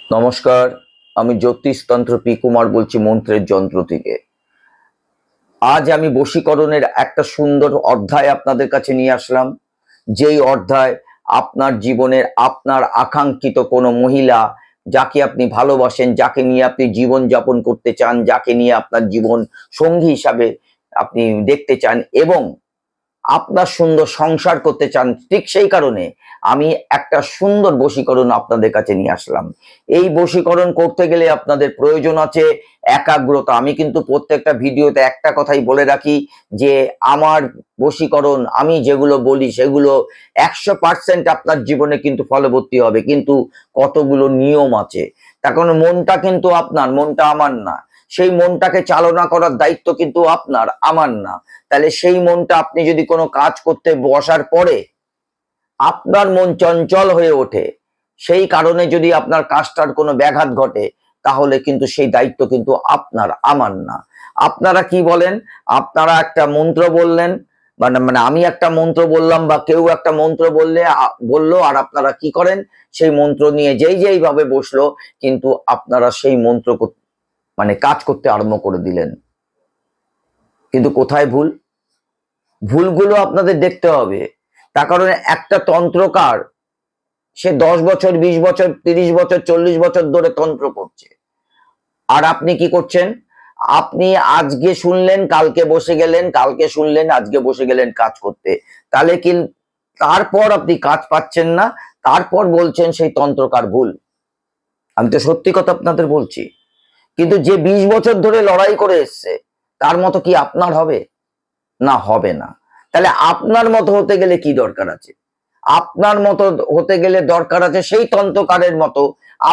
নমস্কার, আমি জ্যোতিষতন্ত্র পি কুমার বলছি মন্ত্রের যন্ত্র থেকে। আজ আমি বশীকরণের একটা সুন্দর অধ্যায় আপনাদের কাছে নিয়ে আসলাম। যেই অধ্যায় আপনার জীবনের আপনার আকাঙ্ক্ষিত কোনো মহিলা, যাকে আপনি ভালোবাসেন, যাকে নিয়ে আপনি জীবন যাপন করতে চান, যাকে নিয়ে আপনার জীবন সঙ্গী হিসাবে আপনি দেখতে চান এবং আপনার সুন্দর সংসার করতে চান, ঠিক সেই কারণে আমি একটা সুন্দর বশীকরণ আপনাদের কাছে নিয়ে আসলাম। এই বশীকরণ করতে গেলে আপনাদের প্রয়োজন আছে একাগ্রতা। আমি কিন্তু প্রত্যেকটা ভিডিওতে একটা কথাই বলে রাখি যে আমার বশীকরণ, আমি যেগুলো বলি সেগুলো 100% আপনার জীবনে কিন্তু ফলবর্তী হবে, কিন্তু কতগুলো নিয়ম আছে। তার কারণ মনটা কিন্তু আপনার, মনটা আমার না। সেই মনটাকে চালনা করার দায়িত্ব কিন্তু আপনার, আমার না। তাহলে সেই মনটা আপনি যদি কোনো কাজ করতে বসার পরে আপনার মন চঞ্চল হয়ে ওঠে, সেই কারণে যদি আপনার কাজটার কোনো ব্যাঘাত ঘটে, তাহলে কিন্তু সেই দায়িত্ব কিন্তু আপনার, আমার না। আপনারা কি বলেন? আপনারা একটা মন্ত্র বললেন, মানে মানে আমি একটা মন্ত্র বললাম বা কেউ একটা মন্ত্র বললো, আর আপনারা কি করেন? সেই মন্ত্র নিয়ে যেইভাবে বসলো, কিন্তু আপনারা সেই মন্ত্র মানে কাজ করতে আরম্ভ করে দিলেন। কিন্তু কোথায় ভুল? ভুলগুলো আপনাদের দেখতে হবে। তার কারণে একটা তন্ত্রকার, সে 10 বছর, 20 বছর, 30 বছর, 40 বছর ধরে তন্ত্র করছে, আর আপনি কি করছেন? আপনি আজকে শুনলেন, কালকে বসে গেলেন, কালকে শুনলেন, আজকে বসে গেলেন কাজ করতে। তাহলে কি তারপর আপনি কাজ পাচ্ছেন না, তারপর বলছেন সেই তন্ত্রকার ভুল। আমি তো সত্যি কথা আপনাদের বলছি। কিন্তু যে 20 বছর ধরে লড়াই করে এসছে, তার মতো কি আপনার হবে? না, হবে না। তাহলে আপনার মতো হতে গেলে কি দরকার আছে? আপনার মতো হতে গেলে দরকার আছে সেই তন্ত্রকারের মতো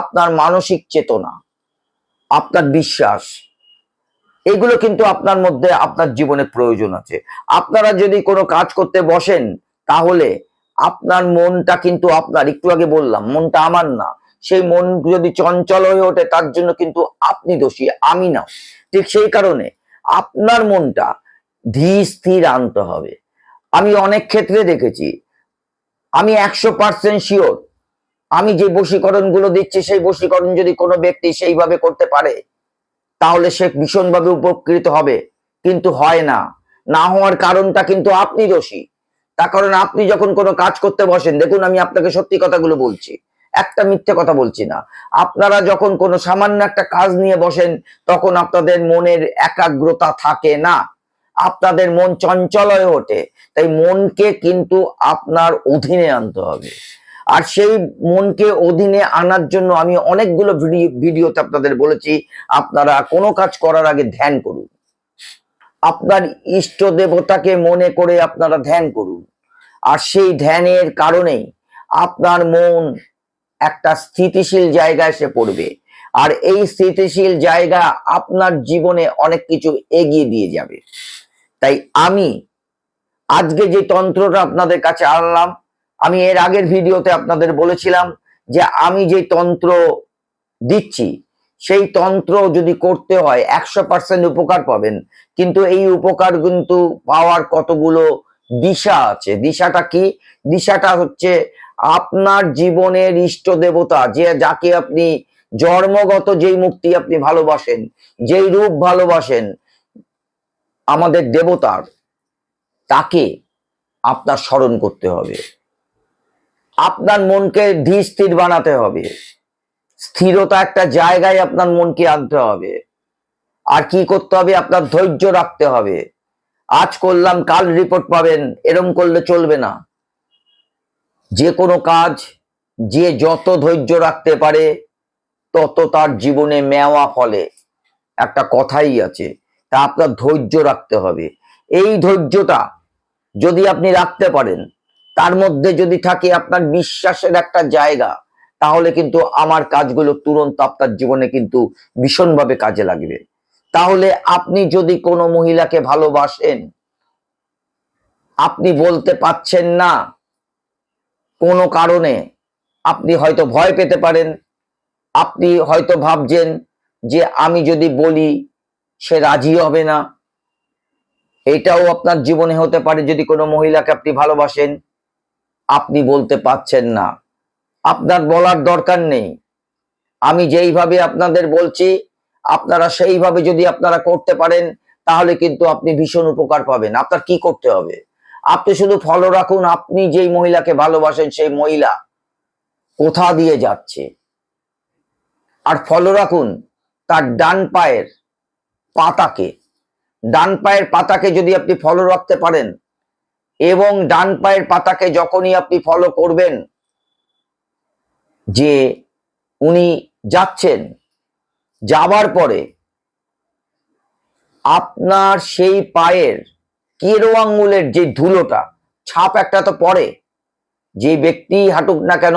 আপনার মানসিক চেতনা, আপনার বিশ্বাস। এগুলো কিন্তু আপনার মধ্যে, আপনার জীবনে প্রয়োজন আছে। আপনারা যদি কোনো কাজ করতে বসেন, তাহলে আপনার মনটা কিন্তু আপনার, একটু আগে বললাম মনটা আমার না। সেই মন যদি চঞ্চল হয়ে ওঠে, তার জন্য কিন্তু আপনি দোষী, আমি না। ঠিক সেই কারণে আপনার মনটা ধীর স্থির আনতে হবে। আমি অনেক ক্ষেত্রে দেখেছি, আমি 100% শিওর, আমি যে বশীকরণ গুলো দিচ্ছি, সেই বশীকরণ যদি কোনো ব্যক্তি সেইভাবে করতে পারে, তাহলে সে ভীষণভাবে উপকৃত হবে। কিন্তু হয় না। না হওয়ার কারণটা কিন্তু আপনি দোষী। তার কারণ আপনি যখন কোনো কাজ করতে বসেন, দেখুন আমি আপনাকে সত্যি কথাগুলো বলছি, একটা মিথ্যে কথা বলছি না। আপনারা যখন কোনো সামান্য একটা কাজ নিয়ে বসেন, তখন আপনাদের মনের একাগ্রতা থাকে না, আপনাদের মন চঞ্চল হয়ে ওঠে। তাই মনকে কিন্তু আপনার অধীনে আনতে হবে। আর সেই মনকে অধীনে আনার জন্য আমি অনেকগুলো ভিডিওতে আপনাদের বলেছি, আপনারা কোনো কাজ করার আগে ধ্যান করুন। আপনার ইষ্ট দেবতাকে মনে করে আপনারা ধ্যান করুন। আর সেই ধ্যানের কারণেই আপনার মন একটা স্থিতিশীল জায়গায় এসে পড়বে। আর এই স্থিতিশীল জায়গা আপনার জীবনে অনেক কিছু এগিয়ে দিয়ে যাবে। তাই আমি আজকে যে তন্ত্রটা আপনাদের কাছে আনলাম, আমি এর আগের ভিডিওতে আপনাদের বলেছিলাম যে আমি যে তন্ত্র দিচ্ছি, সেই তন্ত্র যদি করতে হয় 100% উপকার পাবেন। কিন্তু এই উপকার কিন্তু পাওয়ার কতগুলো দিশা আছে। দিশাটা কি? দিশাটা হচ্ছে আপনার জীবনের ইষ্ট দেবতা, যাকে আপনি জন্মগত যেই মুক্তি আপনি ভালোবাসেন, যেই রূপ ভালোবাসেন আমাদের দেবতার, তাকে আপনার স্মরণ করতে হবে। আপনার মনকে ধীর স্থির বানাতে হবে। স্থিরতা একটা জায়গায় আপনার মনকে আনতে হবে। আর কি করতে হবে? আপনার ধৈর্য রাখতে হবে। আজ করলাম কাল রিপোর্ট পাবেন, এরম করলে চলবে না। যে কোনো কাজ যে যত ধৈর্য রাখতে পারে, তত তার জীবনে মেওয়া ফলে। একটা কথাই আছে। তা আপনার ধৈর্য রাখতে হবে। এই ধৈর্যটা যদি আপনি রাখতে পারেন, তার মধ্যে যদি থাকে আপনার বিশ্বাসের একটা জায়গা, তাহলে কিন্তু আমার কাজগুলো তুরন্ত আপনার জীবনে কিন্তু ভীষণভাবে কাজে লাগবে। তাহলে আপনি যদি কোনো মহিলাকে ভালোবাসেন, আপনি বলতে পাচ্ছেন না কোনো কারণে, আপনি হয়তো ভয় পেতে পারেন, আপনি হয়তো ভাবছেন যে আমি যদি বলি সে রাজি হবে না। এটাও আপনার জীবনে হতে পারে। যদি কোনো মহিলাকে আপনি ভালোবাসেন, আপনি বলতে পাচ্ছেন না, আপনার বলার দরকার নেই। আমি যেইভাবে আপনাদের বলছি আপনারা সেইভাবে যদি আপনারা করতে পারেন তাহলে কিন্তু আপনি ভীষণ উপকার পাবেন। আপনার কি করতে হবে, আপনি শুধু ফলো রাখুন আপনি যেই মহিলাকে ভালোবাসেন সেই মহিলা কোথা দিয়ে যাচ্ছে, আর ফলো রাখুন তার ডান পায়ের পাতাকে যদি আপনি ফলো রাখতে পারেন এবং ডান পায়ের পাতাকে যখনই আপনি ফলো করবেন যে উনি যাচ্ছেন, যাবার পরে আপনার সেই পায়ের কেরো আঙ্গুলের যে ধুলোটা, ছাপ একটা তো পড়ে, যে ব্যক্তি হাঁটুক না কেন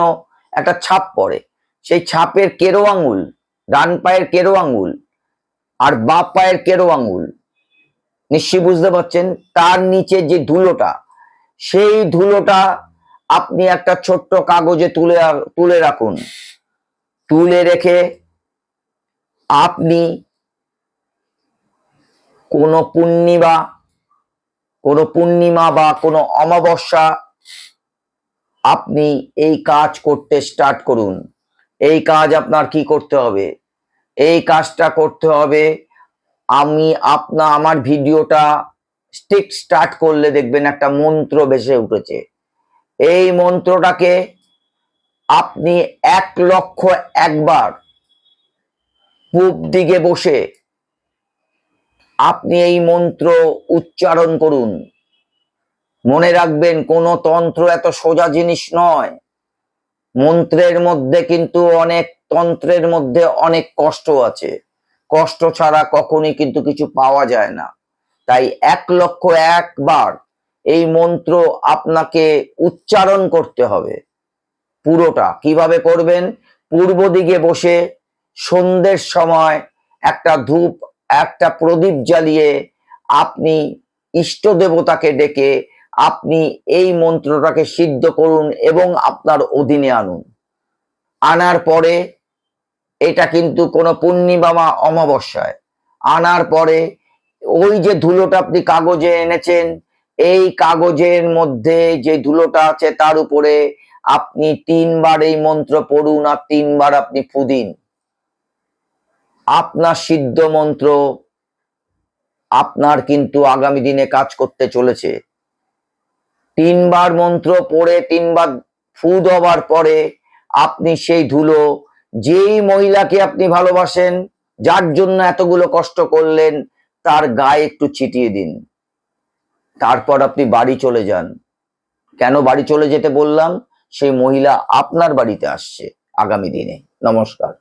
একটা ছাপ পড়ে, সেই ছাপের কেরো আঙ্গুল, ডান পায়ের কেরো আঙ্গুল আর বাঁ পায়ের কেরো আঙ্গুল, নিশ্চয়ই বুঝতে পারছেন, তার নিচে যে ধুলোটা, সেই ধুলোটা আপনি একটা ছোট্ট কাগজে তুলে রাখুন। তুলে রেখে আপনি কোনো পূর্ণিমা বা কোনো অমাবস্যা আপনি এই কাজ করতে স্টার্ট করুন। এই কাজ আপনার কি করতে হবে, এই কাজটা করতে হবে, আমার ভিডিওটা স্টার্ট করলে দেখবেন একটা মন্ত্র ভেসে উঠেছে। এই মন্ত্রটাকে আপনি 1,00,001 বার পূব দিকে বসে আপনি এই মন্ত্র উচ্চারণ করুন। মনে রাখবেন কোনো তন্ত্র এত সোজা জিনিস নয়, তন্ত্রের মধ্যে অনেক কষ্ট আছে, কষ্ট ছাড়া কখনই কিন্তু কিছু পাওয়া যায় না। তাই 1,00,001 বার এই মন্ত্র আপনাকে উচ্চারণ করতে হবে। পুরোটা কিভাবে করবেন, পূর্ব দিকে বসে সন্ধ্যের সময় একটা ধূপ একটা প্রদীপ জ্বালিয়ে আপনি ইষ্ট দেবতাকে ডেকে আপনি এই মন্ত্রটাকে সিদ্ধ করুন এবং আপনার অধীনে আনুন। আনার পরে এটা কিন্তু কোনো পূর্ণিমা বা অমাবস্যায় আনার পরে ওই যে ধুলোটা আপনি কাগজে এনেছেন, এই কাগজের মধ্যে যে ধুলোটা আছে তার উপরে আপনি 3 বার এই মন্ত্র পড়ুন আর 3 বার আপনি ফু দিন। আপনার সিদ্ধ মন্ত্র আপনার কিন্তু আগামী দিনে কাজ করতে চলেছে। 3 বার মন্ত্র পড়ে 3 বার ফু দেওয়ার পরে আপনি সেই ধুলো যেই মহিলাকে আপনি ভালোবাসেন, যার জন্য এতগুলো কষ্ট করলেন, তার গায়ে একটু ছিটিয়ে দিন। তারপর আপনি বাড়ি চলে যান। কেন বাড়ি চলে যেতে বললাম, সেই মহিলা আপনার বাড়িতে আসছে আগামী দিনে। নমস্কার।